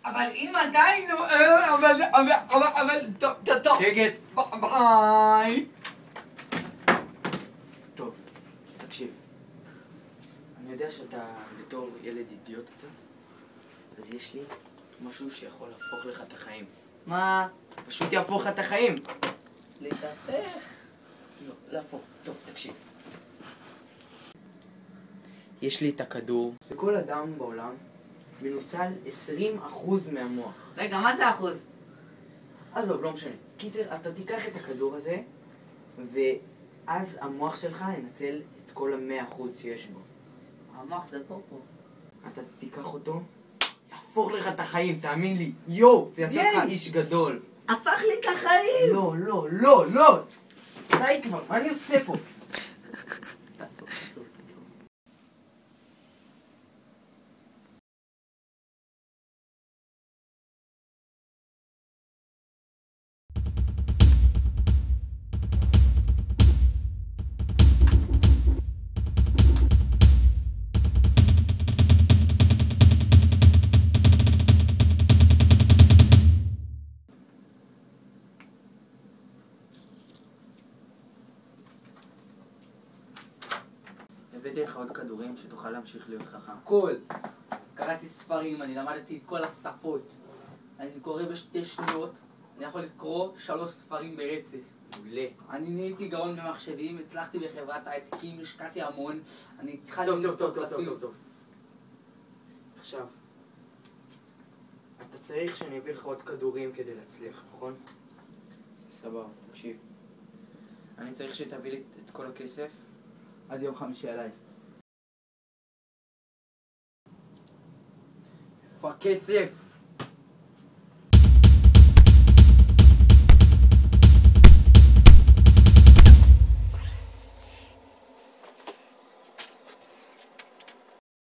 אבל אם עדיין לא... אבל... טוב. שקט. ביי. טוב, תקשיב. אני יודע שאתה בתור ילד אידיוט קצת, אז יש לי משהו שיכול להפוך לך את החיים. מה? פשוט יהפוך לך את החיים. להתהפך? לא, להפוך. טוב, תקשיב. יש לי את הכדור. לכל אדם בעולם מנוצל 20% מהמוח. רגע, מה זה אחוז? עזוב, לא משנה. קיצר, אתה תיקח את הכדור הזה, ואז המוח שלך ינצל את כל 100% שיש בו. המוח זה פה. אתה תיקח אותו, יהפוך לך את החיים, תאמין לי. יו, זה יעשה לך איש גדול. הפך לי את החיים! לא. די כבר, מה אני עושה פה? תעצור. הבאתי לך עוד כדורים שתוכל להמשיך להיות חכם. הכל. קראתי ספרים, אני למדתי את כל השפות. אני קורא ב2 שניות, אני יכול לקרוא 3 ספרים ברצף. מעולה. אני נהייתי גאון במחשבים, הצלחתי בחברת הייטקים, השקעתי המון. אני התחלתי טוב. עכשיו, אתה צריך שאני אביא לך עוד כדורים כדי להצליח, נכון? סבבה, תקשיב. אני צריך שתביא לי את כל הכסף. עד יום חמישי עליי. איפה הכסף?